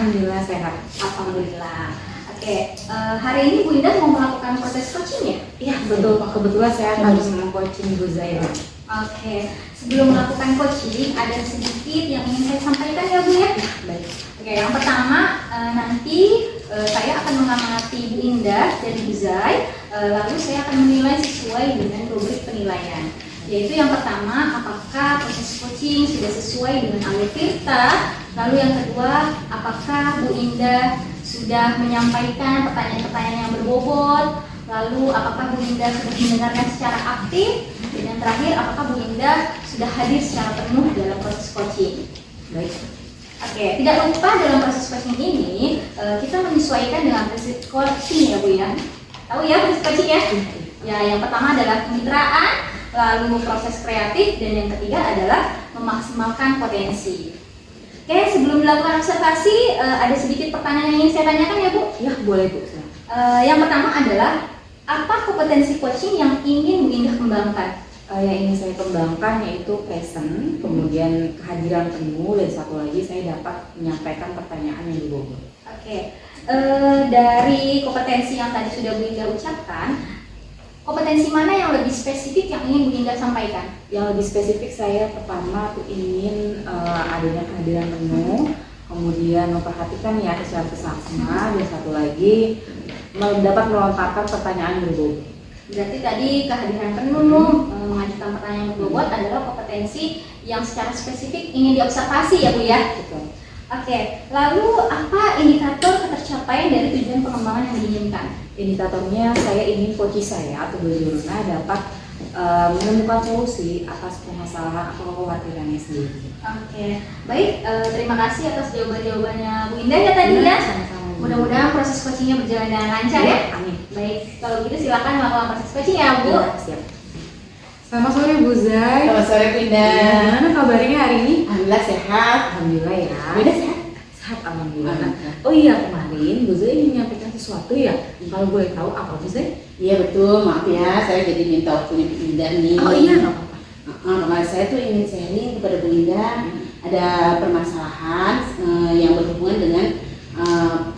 Alhamdulillah sehat. Alhamdulillah. Oke, hari ini Bu Indah mau melakukan proses coaching ya? Iya betul Pak, kebetulan saya harus meng-coaching Bu Zaira. Oke, sebelum melakukan coaching ada sedikit yang ingin saya sampaikan ya Bu ya? Baik. Oke, yang pertama nanti saya akan mengamati Bu Indah dan Bu Zai, lalu saya akan menilai sesuai dengan rubrik penilaian. Yaitu yang pertama, apakah proses coaching sudah sesuai dengan alur kita. Lalu yang kedua, apakah Bu Indah sudah menyampaikan pertanyaan-pertanyaan yang berbobot. Lalu apakah Bu Indah sudah mendengarkan secara aktif. Dan yang terakhir, apakah Bu Indah sudah hadir secara penuh dalam proses coaching. Baik. Oke, tidak lupa dalam proses coaching ini kita menyesuaikan dengan prinsip coaching ya Bu ya. Tahu ya prinsip coaching ya? Ya, yang pertama adalah kemitraan, lalu proses kreatif, dan yang ketiga adalah memaksimalkan potensi. Oke, sebelum dilakukan observasi, ada sedikit pertanyaan yang ingin saya tanyakan ya Bu. Ya boleh Bu. Yang pertama adalah, apa kompetensi coaching yang ingin Bu Indah kembangkan? Yang ingin saya kembangkan yaitu present, kemudian kehadiran penuh, dan satu lagi saya dapat menyampaikan pertanyaan yang berbobot. Oke, dari kompetensi yang tadi sudah Bu Indah ucapkan, kompetensi mana yang lebih spesifik yang ingin Bu Indah sampaikan? Yang lebih spesifik saya pertama tuh ingin adanya kehadiran penuh, kemudian memperhatikan ya secara sesama, dan satu lagi dapat melontarkan pertanyaan berbobot. Berarti tadi kehadiran penuh, mengajukan pertanyaan yang berbobot adalah kompetensi yang secara spesifik ingin diobservasi ya Bu ya? Betul. Oke, lalu apa indikator ketercapaian dari tujuan pengembangan yang diinginkan? Indikatornya saya ingin coach saya atau Bojurna dapat menemukan solusi atas permasalahan atau kekhawatirannya sendiri. Oke, baik, terima kasih atas jawaban-jawabannya Bu Indah ya tadi ya. Sama-sama. Mudah-mudahan proses coachingnya berjalan dengan lancar ya. Amin. Baik, kalau gitu silakan melakukan proses coaching ya Bu. Ya, siap. Selamat sore Bu Zai. Selamat sore Bu Indah. Gimana kabarnya hari ini? Alhamdulillah sehat. Alhamdulillah ya. Bu Indah sehat? Sehat alhamdulillah. Alhamdulillah. Oh iya, kemarin Bu Zai ingin menyampaikan sesuatu ya. Kalau boleh tahu apa Bu Zai? Iya betul, maaf ya, saya jadi minta waktunya Bu Indah nih. Oh iya, nggak apa-apa. Kemarin saya tuh ingin sharing kepada Bu Indah ada permasalahan yang berhubungan dengan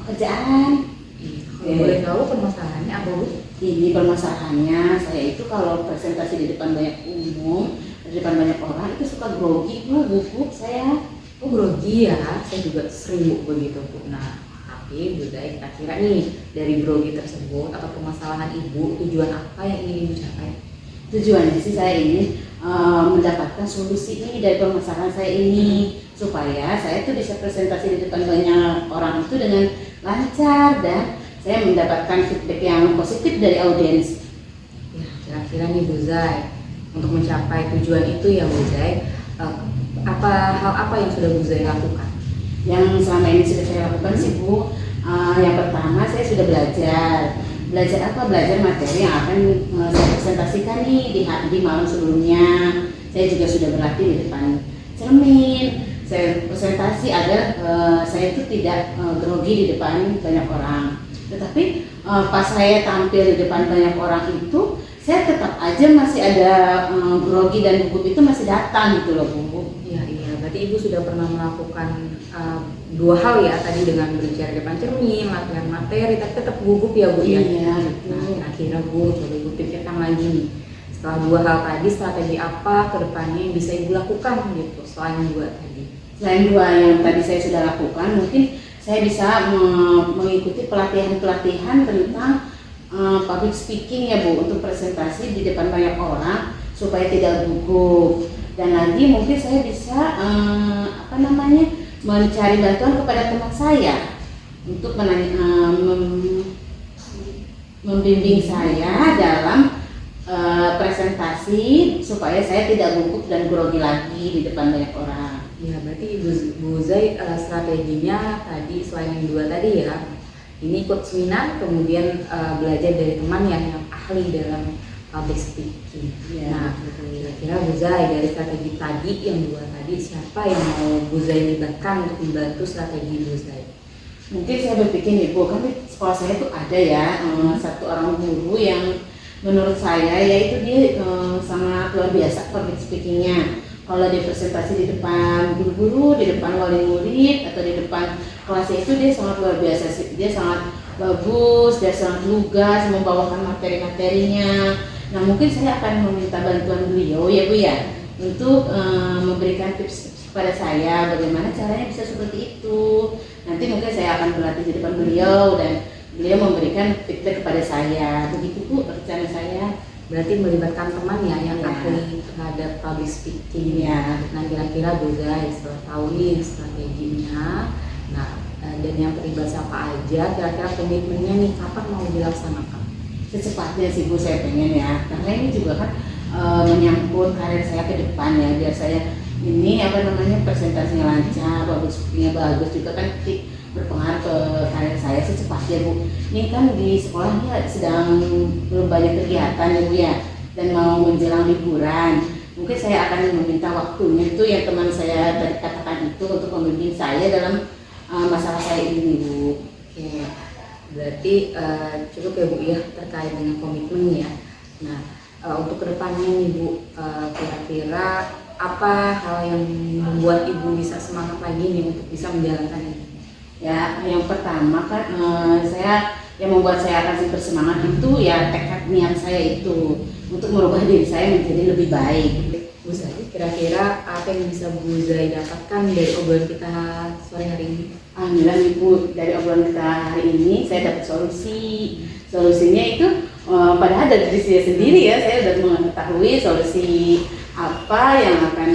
pekerjaan. Kalau boleh tahu permasalahannya apa Bu? Ini permasalahannya, saya itu kalau presentasi di depan banyak umum, di depan banyak orang itu suka grogi Bu, gugup saya. Oh grogi ya, saya juga sering Bu begitu Bu. Nah, tapi Bu Zai kira-kira nih dari grogi tersebut atau permasalahan Ibu, tujuan apa yang ingin dicapai? Tujuannya sih saya ingin mendapatkan solusi ini dari permasalahan saya ini, supaya saya tuh bisa presentasi di depan banyak orang itu dengan lancar dan saya mendapatkan feedback yang positif dari audiens. Ya, kira-kira nih Bu Zai, untuk mencapai tujuan itu ya Bu Zai, hal apa yang sudah Bu Zai lakukan? Yang selama ini sudah saya lakukan sih Bu, yang pertama saya sudah belajar apa? Belajar materi yang akan saya presentasikan nih di malam sebelumnya. Saya juga sudah berlatih di depan cermin. Saya presentasi agar saya itu tidak grogi di depan banyak orang. Tetapi pas saya tampil di depan banyak orang itu, saya tetap aja masih ada grogi dan gugup itu masih datang gitu loh Bu. Iya, berarti Ibu sudah pernah melakukan dua hal ya, tadi dengan berbicara di depan cermin, latihan materi, tapi tetap gugup ya Bu ya? Iya, Nah, betul. kira-kira Bu, coba Ibu pikirkan lagi nih. Setelah dua hal tadi, strategi apa ke depannya yang bisa Ibu lakukan gitu, selain dua tadi? Selain dua yang tadi saya sudah lakukan, mungkin saya bisa mengikuti pelatihan-pelatihan tentang public speaking ya Bu, untuk presentasi di depan banyak orang supaya tidak gugup. Dan lagi mungkin saya bisa mencari bantuan kepada teman saya untuk membimbing saya dalam presentasi supaya saya tidak gugup dan grogi lagi di depan banyak orang. Ya, berarti Bu Zai strateginya tadi selain yang dua tadi ya, ini ikut seminar, kemudian belajar dari teman yang ahli dalam public speaking. Ya, Nah, kira-kira Bu Zai dari strategi tadi yang dua tadi, siapa yang mau Bu Zai libatkan untuk membantu strategi Bu Zai? Mungkin saya berpikir nih Bu, kan di sekolah saya tuh ada ya satu orang guru yang menurut saya yaitu dia sangat luar biasa public speakingnya. kalau dia presentasi di depan guru-guru, di depan wali murid atau di depan kelasnya itu dia sangat luar biasa sih. Dia sangat bagus, dia sangat lugas membawakan materi-materinya. Nah mungkin saya akan meminta bantuan beliau ya Bu ya untuk memberikan tips kepada saya bagaimana caranya bisa seperti itu. Nanti mungkin saya akan berlatih di depan beliau dan beliau memberikan feedback kepada saya. Begitu Bu rencana saya. Berarti melibatkan teman ya yang Ya. ahli terhadap public speaking. Ya. Nah kira-kira Bu Zai setelah tahu nih strateginya, nah dan yang terlibat siapa aja, kira-kira komitmennya nih kapan mau dilaksanakan? Secepatnya sih Bu saya pengen ya, karena ini juga kan menyangkut karir saya ke depan ya, biar saya ini presentasinya lancar, bagus speakingnya bagus juga kan nanti berpengaruh ke karir saya secepatnya Bu. Ini kan di sekolahnya sedang belum banyak kegiatan ya Bu ya, dan mau menjelang liburan. Mungkin saya akan meminta waktunya itu yang teman saya tadi katakan itu untuk membimbing saya dalam masalah saya ini Bu. Oke, berarti cukup ya Bu ya terkait dengan komitmen ya. Nah untuk kedepannya nih Bu, kira-kira apa hal yang membuat Ibu bisa semangat lagi nih untuk bisa menjalankan ini? Ya, yang pertama kan yang membuat saya akan bersemangat itu ya tekad niat saya itu untuk merubah diri saya menjadi lebih baik. Bu Zai, kira-kira apa yang bisa Bu Zai dapatkan dari obrolan kita sore hari ini? Alhamdulillah Ibu, dari obrolan kita hari ini saya dapat solusi. Solusinya itu padahal dari diri saya sendiri ya, saya sudah mengetahui solusi apa yang akan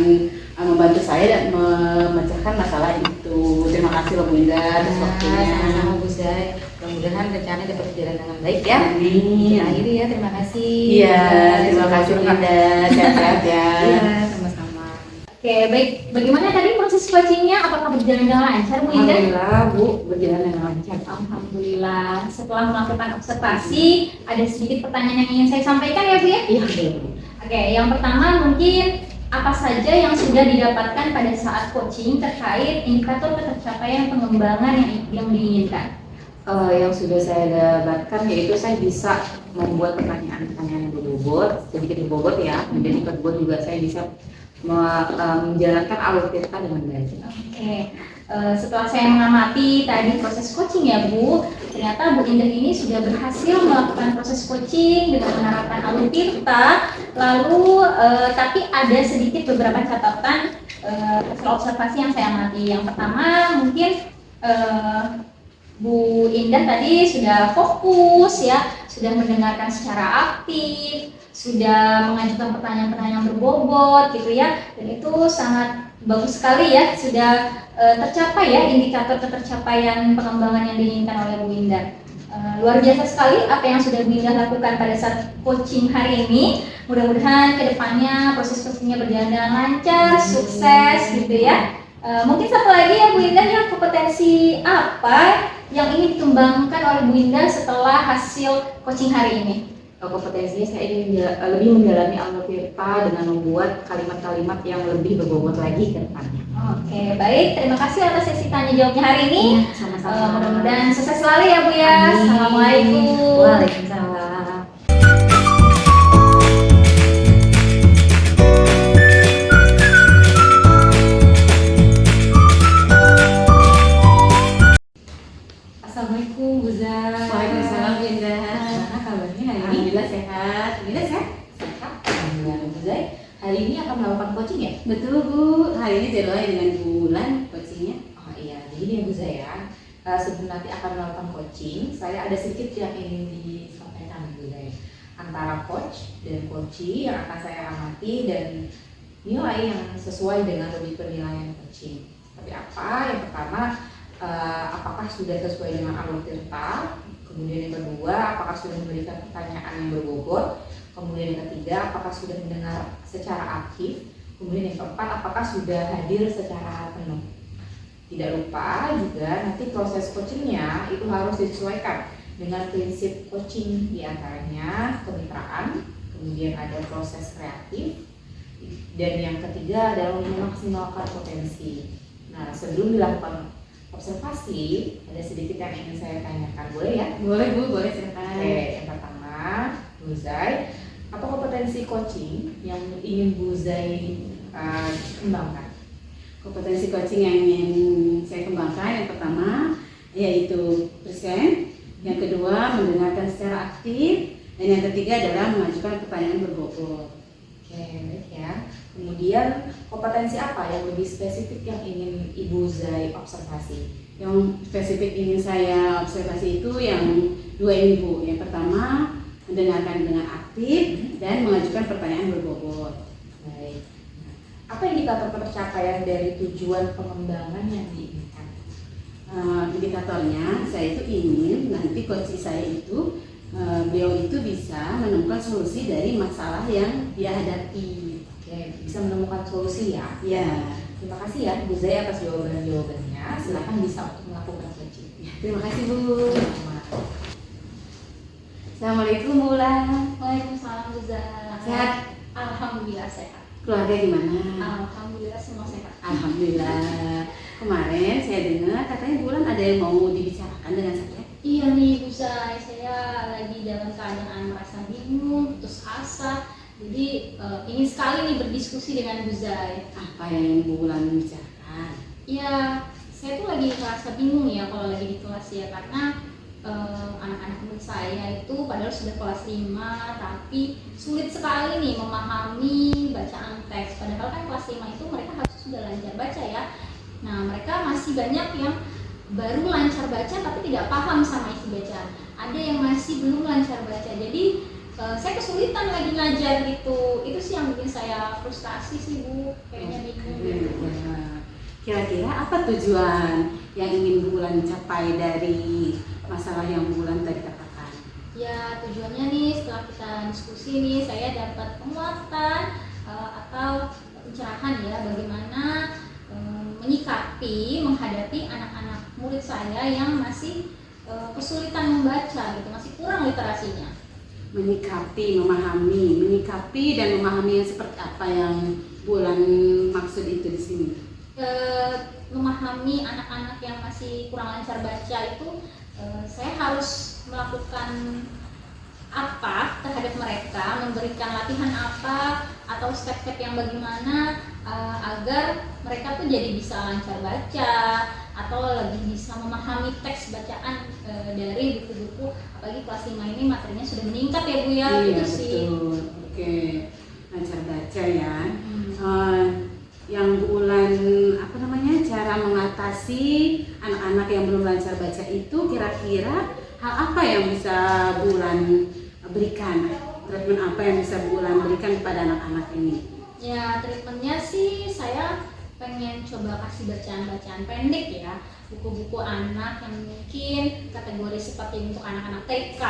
membantu saya dan memecahkan masalah itu. Terima kasih Bu Indah atas waktunya. Sama-sama Bu Zai. Mudah-mudahan rencananya dapat berjalan dengan baik ya. Amin. Kita akhiri ya, terima kasih. Iya, terima kasih Bu Indah. Sehat-sehat ya. Iya, sama-sama. Oke, baik. Bagaimana tadi proses coachingnya? Apakah berjalan dengan lancar, Bu Indah? Alhamdulillah Bu, berjalan dengan lancar. Alhamdulillah. Setelah melakukan observasi, ada sedikit pertanyaan yang ingin saya sampaikan ya Bu ya? Iya, Bu. Oke, yang pertama mungkin apa saja yang sudah didapatkan pada saat coaching terkait indikator tercapaian pengembangan yang diinginkan? Yang sudah saya dapatkan yaitu saya bisa membuat pertanyaan-pertanyaan yang berbobot, sedikit berbobot ya. Kemudian yang kedua juga saya bisa menjalankan alur cerita dengan baik. Oke, setelah saya mengamati tadi proses coaching ya Bu, ternyata Bu Indah ini sudah berhasil melakukan proses coaching dengan menerapkan alur tirta. Lalu, tapi ada sedikit beberapa catatan hasil observasi yang saya amati. Yang pertama mungkin Bu Indah tadi sudah fokus ya, sudah mendengarkan secara aktif, sudah mengajukan pertanyaan-pertanyaan berbobot gitu ya, dan itu sangat bagus sekali ya, sudah tercapai ya indikator ketercapaian pengembangan yang diinginkan oleh Bu Indah. Luar biasa sekali apa yang sudah Bu Indah lakukan pada saat coaching hari ini. Mudah-mudahan kedepannya proses coachingnya berjalan dengan lancar, sukses gitu ya. Mungkin satu lagi ya Bu Indah ya, kompetensi apa yang ingin dikembangkan oleh Bu Indah setelah hasil coaching hari ini? Kompetensinya saya ingin lebih mendalami alur cerita dengan membuat kalimat-kalimat yang lebih berbobot lagi ke depannya. Oke, baik. Terima kasih atas sesi tanya jawabnya hari ini. Sama-sama. Mudah-mudahan sukses selalu ya Bu ya. Amin. Assalamualaikum. Waalaikumsalam. Assalamualaikum Bu Zai. Waalaikumsalam Bu Indah. Gimana kabarnya hari ini? Alhamdulillah sehat. Alhamdulillah sehat. Alhamdulillah Bu Zai. Hari ini akan melakukan coaching ya? Betul Bu, hari ini dimulai dengan bulan coachingnya. Oh iya, jadi ini Bu Zai ya. Sebelum nanti akan melakukan coaching, saya ada sedikit yang ingin disampaikan Bu Zai. Antara coach dan coachee yang akan saya amati dan nilai yang sesuai dengan lebih penilaian coaching. Seperti apa? Yang pertama, apakah sudah sesuai dengan alur cerita? Kemudian yang kedua, apakah sudah memberikan pertanyaan yang berbobot? Kemudian yang ketiga, apakah sudah mendengar secara aktif? Kemudian yang keempat, apakah sudah hadir secara penuh? Tidak lupa juga nanti proses coachingnya itu harus disesuaikan dengan prinsip coaching, diantaranya kemitraan, kemudian ada proses kreatif, dan yang ketiga adalah memaksimalkan potensi. Nah, sebelum dilakukan observasi, ada sedikit yang ingin saya tanyakan, boleh ya? Boleh Bu, boleh silakan. Oke, yang pertama, Bu Zai, apa kompetensi coaching yang ingin Bu Zai kembangkan? Kompetensi coaching yang ingin saya kembangkan yang pertama yaitu present, yang kedua mendengarkan secara aktif, dan yang ketiga adalah mengajukan pertanyaan berbobot. Oke, baik ya. Kemudian kompetensi apa yang lebih spesifik yang ingin Ibu Zai observasi? Yang spesifik ingin saya observasi itu yang dua ini Bu. Yang pertama mendengarkan dengan aktif dan mengajukan pertanyaan berbobot. Baik. Apa indikator pencapaian dari tujuan pengembangan yang diinginkan? Indikatornya saya itu ingin nanti coach saya itu beliau itu bisa menemukan solusi dari masalah yang dia hadapi. Oke, bisa menemukan solusi ya. Ya, Terima kasih ya Bu Zai atas jawabannya. Silakan bisa untuk melakukan coaching. terima kasih Bu. Sama. Assalamualaikum Bu Ulan. Waalaikumsalam Bu Zai. Sehat? Alhamdulillah sehat. Keluarga gimana? Alhamdulillah semua sehat. Alhamdulillah. Kemarin saya dengar katanya Bu Ulan ada yang mau dibicarakan dengan saya. Iya nih Bu Zai, saya lagi dalam keadaan merasa bingung, putus asa. Jadi ingin sekali nih berdiskusi dengan Bu Zai. Apa yang Bu Ulan bicarakan? Ya, saya tuh lagi merasa bingung ya kalau lagi di kelas ya, karena anak-anak murid saya itu padahal sudah kelas 5 tapi sulit sekali nih memahami bacaan teks. Padahal kan kelas 5 itu mereka harus sudah lancar baca ya. Nah, mereka masih banyak yang baru lancar baca tapi tidak paham sama isi bacaan. Ada yang masih belum lancar baca. Jadi saya kesulitan lagi ngajar gitu. Itu sih yang bikin saya frustasi sih Bu. Kayaknya bingung. Ya. Kira-kira apa tujuan yang ingin Bu Ulan capai dari masalah yang Bu Ulan tadi katakan? Ya, tujuannya nih setelah kita diskusi nih saya dapat penguatan atau pencerahan ya bagaimana menyikapi, menghadapi anak-anak murid saya yang masih kesulitan membaca gitu, masih kurang literasinya. Menyikapi dan memahami yang seperti apa yang Bu Ulan maksud itu di sini. Memahami anak-anak yang masih kurang lancar baca itu saya harus melakukan apa terhadap mereka, memberikan latihan apa atau step-step yang bagaimana agar mereka tuh jadi bisa lancar baca atau lebih bisa memahami teks bacaan dari buku-buku, apalagi kelas 5 ini materinya sudah meningkat ya Bu ya. Iya Gitu sih. betul. Oke, lancar baca ya. Yang Bu Ulan cara mengatasi anak-anak yang belum lancar baca itu, kira-kira hal apa yang bisa Bu Ulan berikan? Treatment apa yang bisa Bu Ulan berikan kepada anak-anak ini? Ya, treatmentnya sih saya pengen coba kasih bacaan-bacaan pendek ya, buku-buku anak yang mungkin kategori seperti untuk anak-anak TK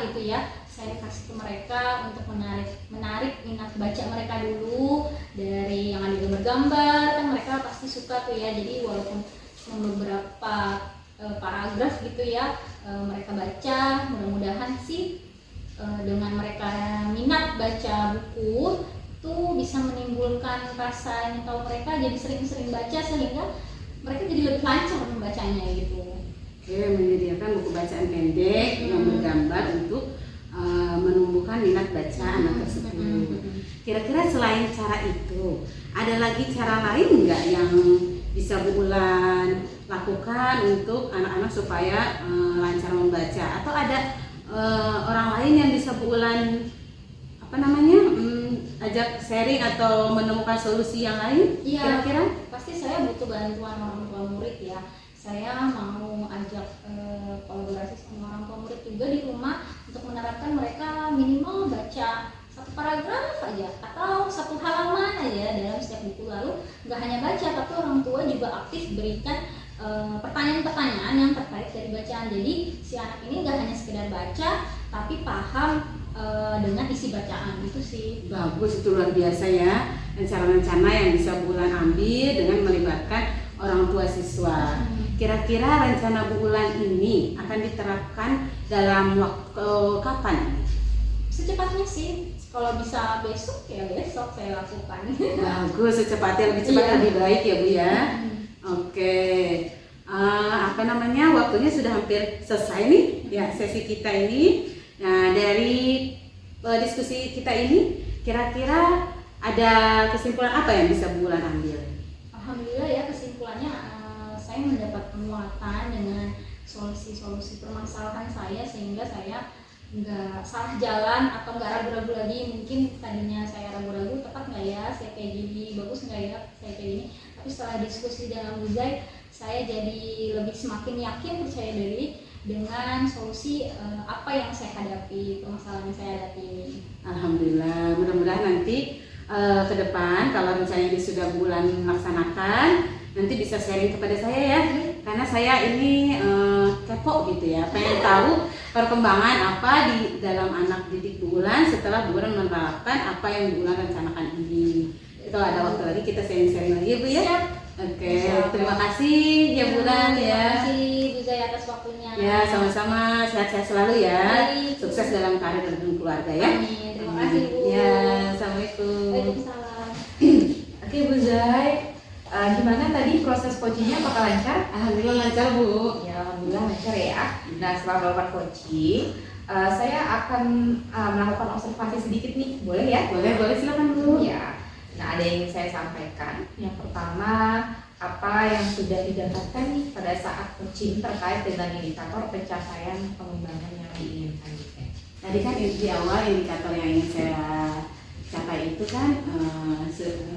gitu ya. Saya kasih ke mereka untuk menarik minat baca mereka dulu, dari yang ada gambar-gambar kan mereka pasti suka tuh ya. Jadi walaupun cuma beberapa paragraf gitu ya, mereka baca, mudah-mudahan sih dengan mereka minat baca buku itu bisa menimbulkan rasa ingin tahu mereka, jadi sering-sering baca sehingga mereka jadi lebih lancar membacanya gitu. Oke, menyediakan buku bacaan pendek yang bergambar untuk menumbuhkan minat baca anak tersebut. Kira-kira selain cara itu, ada lagi cara lain nggak yang bisa Bu Ulan lakukan untuk anak-anak supaya lancar membaca? Atau ada orang lain yang bisa Bu Ulan ajak sharing atau menemukan solusi yang lain? Iya, Kira-kira? pasti saya butuh bantuan orang tua murid ya. Saya mau ajak kolaborasi sama orang tua murid juga di rumah untuk menerapkan mereka minimal baca satu paragraf aja atau satu halaman aja dalam setiap buku. Lalu nggak hanya baca, tapi orang tua juga aktif berikan pertanyaan-pertanyaan yang terkait dari bacaan. Jadi si anak ini nggak hanya sekedar baca, tapi paham dengan isi bacaan. Itu sih. Bagus, itu luar biasa ya, rencana-rencana yang bisa Bu Ulan ambil dengan melibatkan orang tua siswa. Kira-kira rencana Bu Ulan ini akan diterapkan dalam waktu kapan? Secepatnya sih, kalau bisa besok ya besok saya lakukan. Bagus, secepatnya, lebih cepat Iya. lebih baik ya Bu ya. Oke, waktunya sudah hampir selesai nih ya sesi kita ini. Nah, dari diskusi kita ini, kira-kira ada kesimpulan apa yang bisa Bu Wulan ambil? Alhamdulillah ya, kesimpulannya saya mendapat penguatan dengan solusi-solusi permasalahan saya, sehingga saya nggak salah jalan atau nggak ragu-ragu lagi. Mungkin tadinya saya ragu-ragu, tepat nggak ya saya kayak gini, bagus nggak ya saya kayak gini. Tapi setelah diskusi dengan Bu Zai, saya jadi lebih semakin yakin, percaya diri dengan solusi apa yang saya hadapi, permasalahan yang saya hadapi ini. Alhamdulillah, mudah-mudahan nanti ke depan kalau misalnya ini sudah bulan melaksanakan, nanti bisa sharing kepada saya ya, karena saya ini kepo gitu ya, pengen tahu perkembangan apa di dalam anak didik Bu Wulan setelah Bu Wulan menerapkan apa yang Bu Wulan rencanakan ini. Kalau ada waktu lagi kita sharing-sharing lagi Bu ya. Siap. Oke, terima kasih ya Bu Wulan Terima ya. kasih Bu Zai atas waktunya. Ya, sama-sama, sehat-sehat selalu ya. Baik. Sukses dalam karir dan keluarga ya. Amin. Terima kasih Bu. Ya, assalamualaikum. Waalaikumsalam. Oke Bu Zai, gimana tadi proses coachingnya, apakah lancar? Alhamdulillah lancar Bu. Ya alhamdulillah lancar ya. Nah setelah melakukan coaching, saya akan melakukan observasi sedikit nih, boleh ya? Boleh silakan Bu. Ya. Nah ada yang ingin saya sampaikan. Yang pertama, apa yang sudah didapatkan nih pada saat coaching terkait dengan indikator pencapaian pengembangan yang diinginkan. Tadi kan di awal indikator yang ingin saya capai itu kan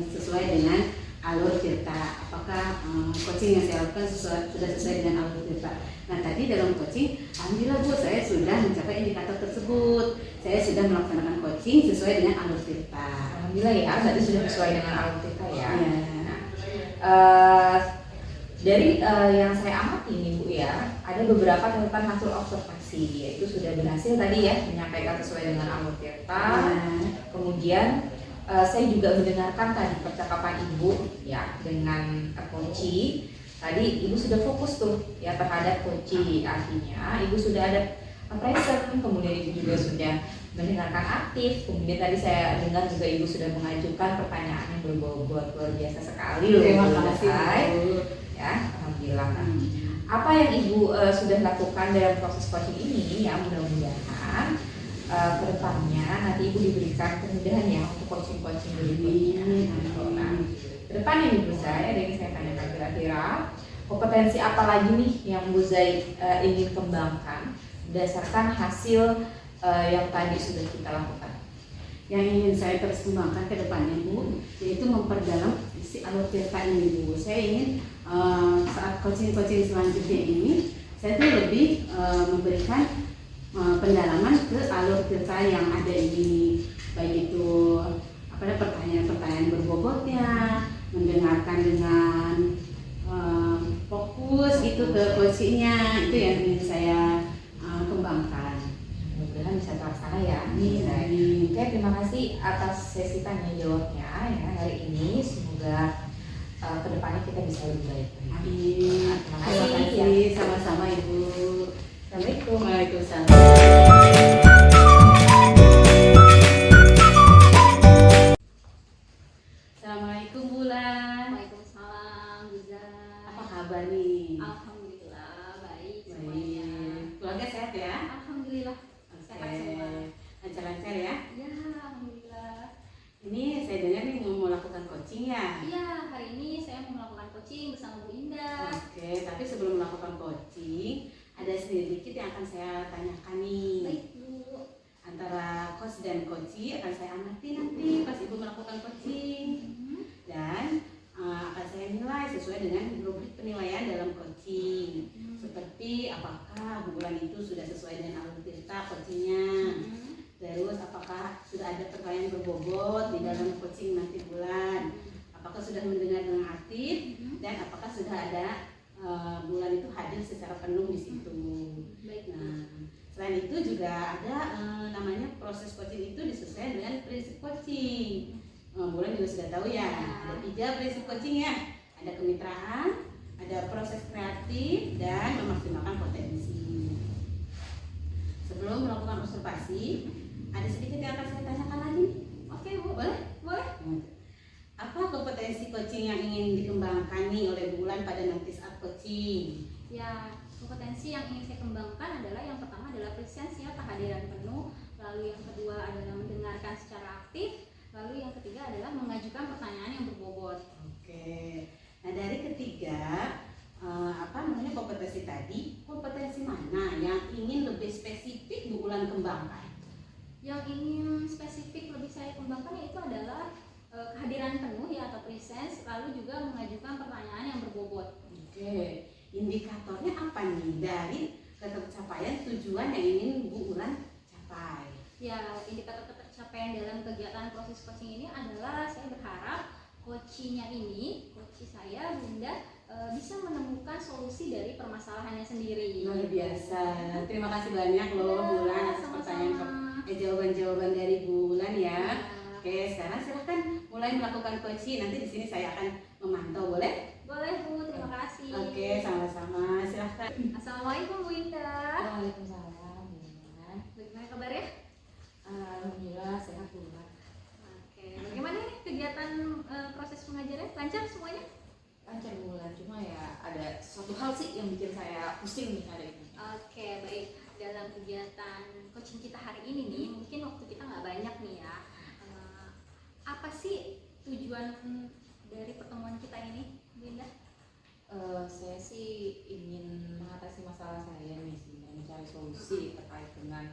sesuai dengan alur cerita. Apakah coaching yang saya lakukan sudah sesuai dengan alur cerita? Nah tadi dalam coaching, alhamdulillah Bu, saya sudah mencapai indikator tersebut. Saya sudah melaksanakan coaching sesuai dengan alur cerita. Alhamdulillah ya, tadi sudah sesuai dengan alur kita ya. Ya. Dari yang saya amati nih Bu ya, ada beberapa catatan hasil observasi, yaitu sudah berhasil tadi ya menyampaikan sesuai dengan alur cerita. Kemudian saya juga mendengarkan tadi percakapan Ibu ya dengan coaching. Tadi Ibu sudah fokus tuh ya terhadap coaching, artinya Ibu sudah ada present, kemudian Ibu juga sudah mendengarkan aktif. Kemudian tadi saya dengar juga Ibu sudah mengajukan pertanyaan yang berbobot, luar biasa sekali loh. Terima Bu kasih Zai. Bu. Ya, alhamdulillah. Apa yang Ibu sudah lakukan dalam proses coaching ini ya, mudah-mudahan kedepannya nanti Ibu diberikan kemudahan ya untuk coaching-coaching berikutnya. Nah, kedepannya nih Bu Zai, ada yang saya tanyakan, kira-kira kompetensi apa lagi nih yang Bu Zai ingin kembangkan berdasarkan hasil yang tadi sudah kita lakukan? Yang ingin saya terus kembangkan ke depannya Bu, yaitu memperdalam isi alur cerita ini Bu. Saya ingin saat coaching-coaching selanjutnya ini, saya tuh lebih memberikan pendalaman ke alur cerita yang ada ini, baik itu pertanyaan-pertanyaan berbobotnya, mendengarkan dengan fokus gitu ke coachingnya, itu yang ingin saya kembangkan. Mudah-mudahan bisa terlaksana ya. Amin. Oke, terima kasih atas sesi tanya jawabnya ya hari ini. Semoga kedepannya kita bisa lebih baik. Amin. Terima Terima kasih. kasih, sama-sama Ibu. Assalamualaikum. Waalaikumsalam. Assalamualaikum Bulan. Waalaikumsalam Bu Zai. Apa kabar nih? Alhamdulillah baik semuanya. Baik. Keluarga sehat ya? Alhamdulillah sehat semua. Lancar-lancar ya? Ya, alhamdulillah. Ini saya dengar nih mau lakukan coaching ya? Iya, hari ini saya mau melakukan coaching bersama Bu Indah. Oke, tapi sebelum melakukan coaching, ada sedikit yang akan saya tanyakan nih. Baik Bu. Antara coach dan coachee akan saya amati nanti pas Ibu melakukan coaching. Dan akan saya nilai sesuai dengan rubrik penilaian dalam coaching. Seperti apakah Bu Wulan itu sudah sesuai dengan alur cerita coachingnya. Terus apakah sudah ada pertanyaan berbobot di dalam coaching nanti Bulan. Apakah sudah mendengar dengan aktif. Dan apakah sudah ada Bulan itu hadir secara penuh di situ. Baik. Nah, selain itu juga ada namanya proses coaching itu disesuaikan dengan prinsip coaching. Bulan juga sudah tahu ya, ada 3 prinsip coaching ya. Ada kemitraan, ada proses kreatif, dan memaksimalkan potensi. Sebelum melakukan observasi, ada sedikit yang akan saya tanyakan lagi. Oke Bu. Boleh? Boleh. Apa kompetensi coaching yang ingin dikembangkan nih oleh Bulan pada nanti saat coaching? Ya, kompetensi yang ingin saya kembangkan adalah yang pertama adalah presensi atau kehadiran penuh, lalu yang kedua adalah mendengarkan secara aktif, Lalu yang ketiga adalah mengajukan pertanyaan yang berbobot. Oke. Nah dari ketiga kompetensi tadi, kompetensi mana yang ingin lebih spesifik Bu Ulan kembangkan? Yang ingin spesifik lebih saya kembangkan yaitu adalah kehadiran penuh ya atau presence, lalu juga mengajukan pertanyaan yang berbobot. Oke, indikatornya apa nih dari ketercapaian tujuan yang ingin Bu Ulan capai? Ya, indikator ketercapaian dalam kegiatan proses coaching ini adalah saya berharap coaching saya Bunda bisa menemukan solusi dari permasalahannya sendiri. Luar biasa. Terima kasih banyak loh Bu Ulan atas jawaban-jawaban dari Bu Ulan ya. Oke, sekarang silahkan mulai melakukan coaching. Nanti di sini saya akan memantau, boleh? Boleh Bu, terima kasih. Oke, sama-sama. Silahkan. Assalamualaikum Bu Indah. Waalaikumsalam, Bu Indah. Bagaimana kabarnya? Alhamdulillah sehat Bu Indah. Oke, bagaimana nih kegiatan proses pengajarannya? Lancar semuanya? Lancar Bu Indah, cuma ya ada suatu hal sih yang bikin saya pusing nih hari ini. Oke, baik. Dalam kegiatan coaching kita hari ini nih, mungkin waktu kita nggak banyak nih ya. Apa sih tujuan dari pertemuan kita ini, Bu Indah? Saya sih ingin mengatasi masalah saya nih sebenarnya, mencari solusi terkait dengan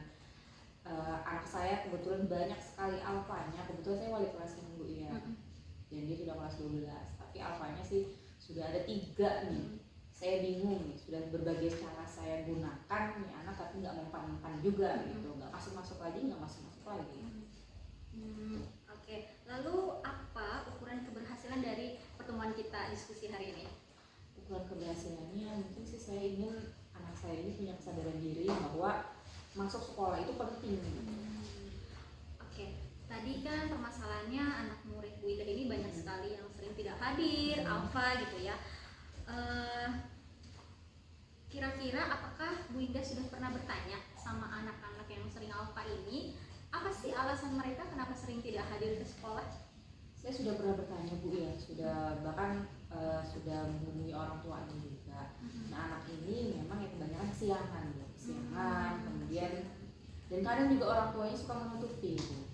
anak saya. Kebetulan banyak sekali alfanya. Kebetulan saya wali kelas kan Bu ya. Dan dia sudah kelas 12, tapi alfanya sih sudah ada 3 nih. Saya bingung nih, sudah berbagai cara saya gunakan nih anak tapi nggak mempan-mempan juga gitu, nggak masuk lagi, nggak masuk lagi. Oke. Lalu apa ukuran keberhasilan dari pertemuan kita diskusi hari ini? Ukuran keberhasilannya mungkin sih saya ingin anak saya ini punya kesadaran diri bahwa masuk sekolah itu penting. Oke. Tadi kan permasalahannya anak murid Bu Indah ini banyak sekali yang sering tidak hadir, alfa gitu ya. Kira-kira apakah Bu Indah sudah pernah bertanya sama anak-anak yang sering alfa ini, apa sih alasan mereka kenapa sering tidak hadir ke sekolah? Saya sudah pernah bertanya Bu ya, sudah menghubungi orang tuanya juga. Nah anak ini memang yang kebanyakan kesiangan, kemudian dan kadang juga orang tuanya suka menutupi Bu.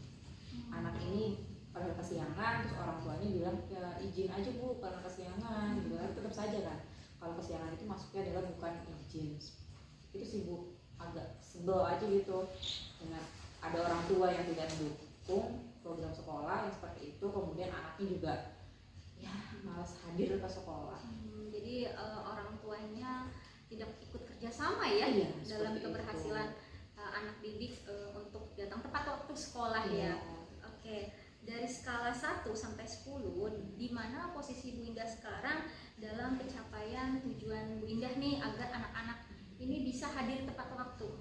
Anak ini pada kesiangan, terus orang tuanya bilang ya izin aja Bu karena kesiangan, gitu kan. Tetap saja kan kalau kesiangan itu masuknya adalah bukan izin. Itu sih Bu, agak sebel aja gitu dengan ada orang tua yang tidak mendukung program sekolah yang seperti itu, kemudian anaknya juga ya malas hadir ke sekolah. Jadi orang tuanya tidak ikut kerjasama ya, dalam keberhasilan anak didik untuk datang tepat waktu sekolah ya. Oke, dari skala 1 sampai 10, di mana posisi Bu Indah sekarang dalam pencapaian tujuan Bu Indah nih agar anak-anak ini bisa hadir tepat waktu?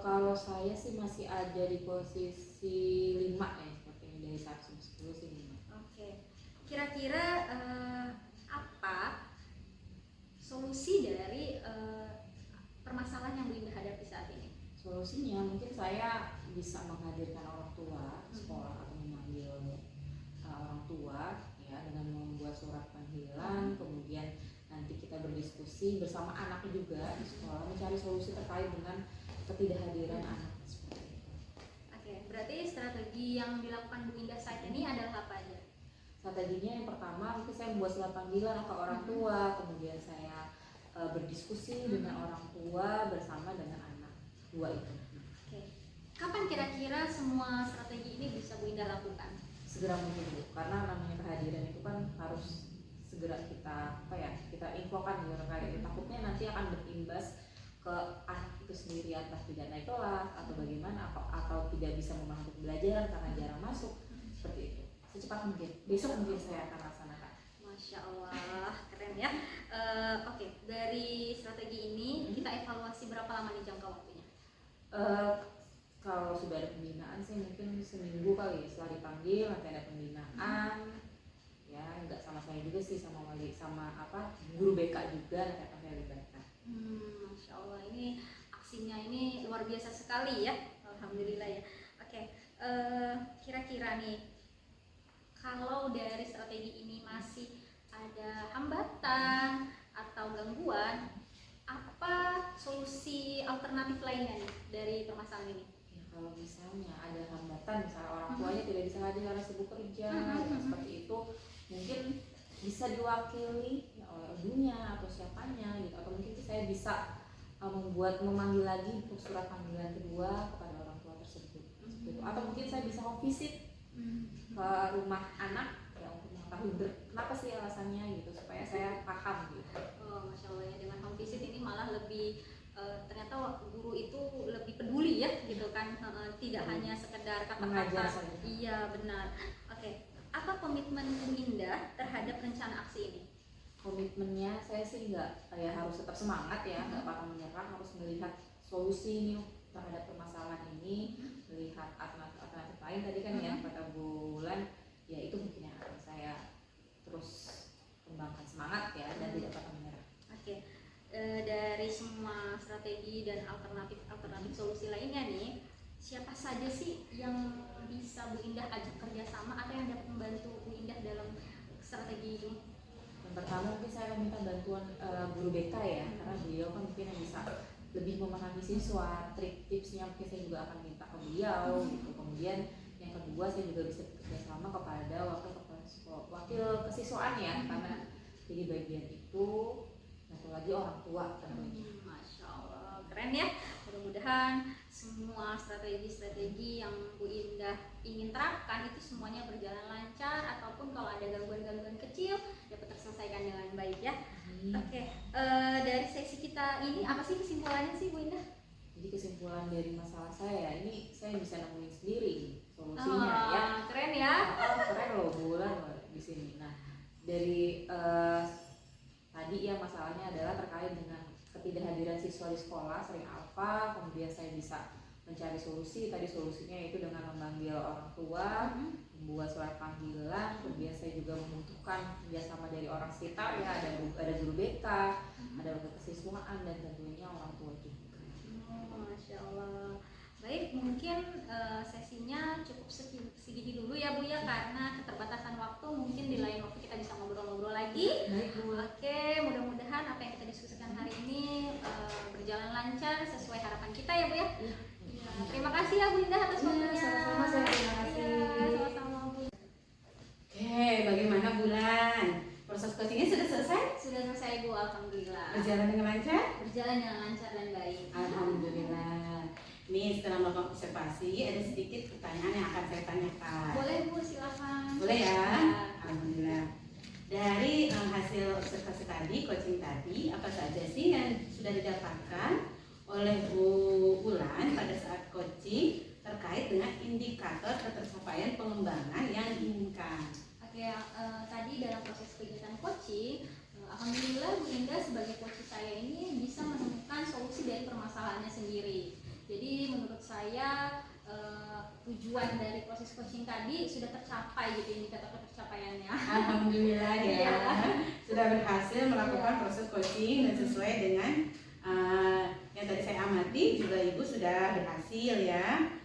Kalau saya sih masih ada di posisi 5 ya, seperti ini dari 1 sampai 10 sih 5. Oke, kira-kira apa solusi dari permasalahan yang Bu Indah hadapi saat ini? Solusinya mungkin saya bisa menghadirkan orang tua ke sekolah atau memanggil orang tua ya dengan membuat surat panggilan, kemudian nanti kita berdiskusi bersama anaknya juga di sekolah mencari solusi terkait dengan ketidakhadiran anak seperti itu. Oke, berarti strategi yang dilakukan Bu Indah saat ini adalah apa aja? Strateginya yang pertama mungkin saya membuat surat panggilan ke orang tua, kemudian saya berdiskusi dengan orang tua bersama dengan anak. 2 itu. Oke. Kapan kira-kira semua strategi ini bisa Bu Indah lakukan? Segera mungkin Bu, karena namanya kehadiran itu kan harus segera kita kita infokan gitu kayak takutnya nanti akan berimbas ke anak itu sendiri, entah tidak naik kelas atau bagaimana atau tidak bisa memahami pembelajaran karena jarang masuk seperti itu. Secepat mungkin, besok mungkin saya akan laksanakan. Masya Allah, keren ya. Oke, dari strategi ini kita evaluasi berapa lama nih jangka waktunya? Kalau sudah ada pembinaan sih mungkin seminggu kali ya, setelah dipanggil nanti ada pembinaan. Ya nggak sama saya juga sih, sama guru BK juga nanti akan saya libatkan. Masya Allah, ini aksinya ini luar biasa sekali ya. Alhamdulillah ya. Oke, kira-kira nih kalau dari strategi ini masih ada hambatan atau gangguan, apa solusi alternatif lainnya nih dari permasalahan ini? Ya, kalau misalnya ada hambatan, misalnya orang tuanya tidak bisa hadir karena sibuk kerja, seperti itu mungkin bisa diwakili ya, oleh ibunya atau siapanya gitu, atau mungkin saya bisa memanggil lagi untuk surat panggilan kedua kepada orang tua tersebut gitu. Atau mungkin saya bisa home visit ke rumah anak ya untuk mengetahui kenapa sih alasannya gitu, supaya saya paham gitu. Oh, Masya Allah ya, dengan home visit ini malah lebih ternyata guru itu lebih peduli ya gitu kan, tidak hanya sekedar Mengajar kata-kata. saja. Iya benar. Oke, apa komitmen Bu Indah terhadap rencana aksi ini? Komitmennya saya sih nggak kayak harus tetap semangat ya, nggak pantang menyerah, harus melihat solusi nih terhadap permasalahan ini, melihat alternatif lain tadi kan ya kata Bu Bulan, ya itu mungkin yang akan saya terus kembangkan semangat ya dan tidak pantang menyerah. Oke, dari semua strategi dan alternatif solusi lainnya nih, siapa saja sih yang bisa Bu Indah ajak kerjasama atau yang dapat membantu Bu Indah dalam strategi ini? Yang pertama mungkin saya akan minta bantuan guru BK ya, karena beliau kan mungkin yang bisa lebih memahami siswa, trik tipsnya mungkin saya juga akan minta ke beliau gitu. Kemudian yang kedua saya juga bisa bekerja sama kepada wakil kesiswaan ya, karena jadi bagian itu, satu lagi orang tua tentunya. Masya Allah, keren ya. Mudah-mudahan semua strategi-strategi yang Bu Indah ingin terapkan itu semuanya berjalan lancar, ataupun kalau ada gangguan-gangguan kecil dapat terselesaikan dengan baik ya. Oke, dari sesi kita ini apa sih kesimpulannya sih Bu Indah? Jadi kesimpulan dari masalah saya ini saya bisa nemuin sendiri solusinya ya. Keren ya. Keren loh bulan loh di sini. Nah dari tadi ya masalahnya adalah terkait dengan ketidakhadiran siswa di sekolah sering apa, kemudian saya bisa mencari solusi. Tadi solusinya yaitu dengan memanggil orang tua, membuat surat panggilan, kemudian saya juga membutuhkan kerjasama dari orang sekitar ya, ada guru BK, ada wakil kesiswaan dan tentunya orang tua juga. Masya Allah. Baik, mungkin sesinya cukup segini dulu ya Bu ya, karena keterbatasan waktu. Mungkin di lain waktu kita bisa ngobrol-ngobrol lagi. Baik Bu. Oke, mudah-mudahan apa yang kita diskusikan hari ini berjalan lancar sesuai harapan kita ya Bu ya. Ya, terima kasih ya Bu Indah atas waktunya. Sama-sama, saya terima kasih. Iya, sama-sama Bu. Oke, bagaimana Bulan? Proses coachingnya sudah selesai? Sudah selesai Bu, alhamdulillah. Berjalan dengan lancar? Berjalan dengan lancar dan baik. Alhamdulillah. Nih setelah melakukan observasi ada sedikit pertanyaan yang akan saya tanyakan. Boleh Bu, silakan. Boleh ya? Alhamdulillah. Dari hasil observasi tadi, coaching tadi, apa saja sih yang sudah didapatkan oleh Bu Bulan pada saat coaching terkait dengan indikator ketercapaian pengembangan yang diinginkan? Oke, tadi dalam proses kegiatan coaching, alhamdulillah Bu Indah sebagai coach saya ini bisa menemukan solusi dari permasalahannya sendiri. Jadi menurut saya tujuan dari proses coaching tadi sudah tercapai gitu, indikator ketercapaiannya. Alhamdulillah ya, Iya. sudah berhasil melakukan proses coaching dan sesuai dengan yang tadi saya amati juga Ibu sudah berhasil ya.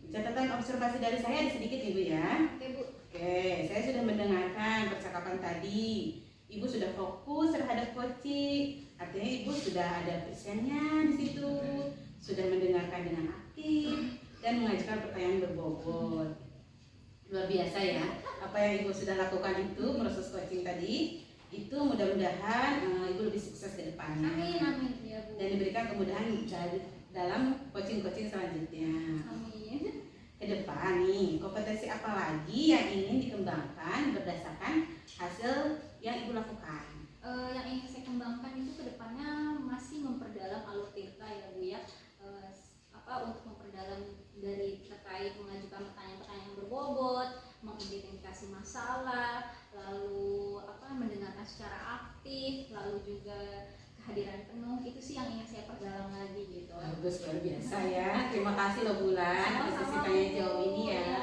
Catatan observasi dari saya ada sedikit Ibu ya. Oke Bu. Oke, saya sudah mendengarkan percakapan tadi. Ibu sudah fokus terhadap coaching, artinya Ibu sudah ada pasiennya di situ, sudah mendengarkan dengan aktif dan mengajukan pertanyaan berbobot. Luar biasa ya, apa yang Ibu sudah lakukan itu proses coaching tadi, itu mudah-mudahan Ibu lebih sukses ke depannya. Amin, amin ya Bu. Dan diberikan kemudahan dalam coaching-coaching selanjutnya. Amin. Ke depan nih, kompetensi apa lagi yang ingin dikembangkan berdasarkan hasil yang Ibu lakukan? Yang ingin saya kembangkan itu kedepannya masih memperdalam alur tirta ya Bu ya. Untuk memperdalam dari terkait mengajukan pertanyaan-pertanyaan yang berbobot, mengidentifikasi masalah, lalu mendengarkan secara aktif, lalu juga kehadiran penuh, itu sih yang ingin saya perdalam lagi gitu. Bagus, luar biasa ya. Terima kasih loh Bulan atas sesikannya jauh ini ya.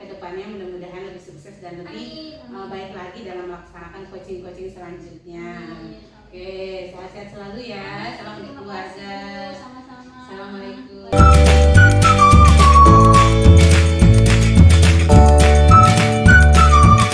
Kedepannya mudah-mudahan lebih sukses dan lebih baik lagi dalam melaksanakan coaching-coaching selanjutnya. Oke, sehat-sehat selalu ya. Salam untuk keluarga. Sama-sama. Assalamualaikum.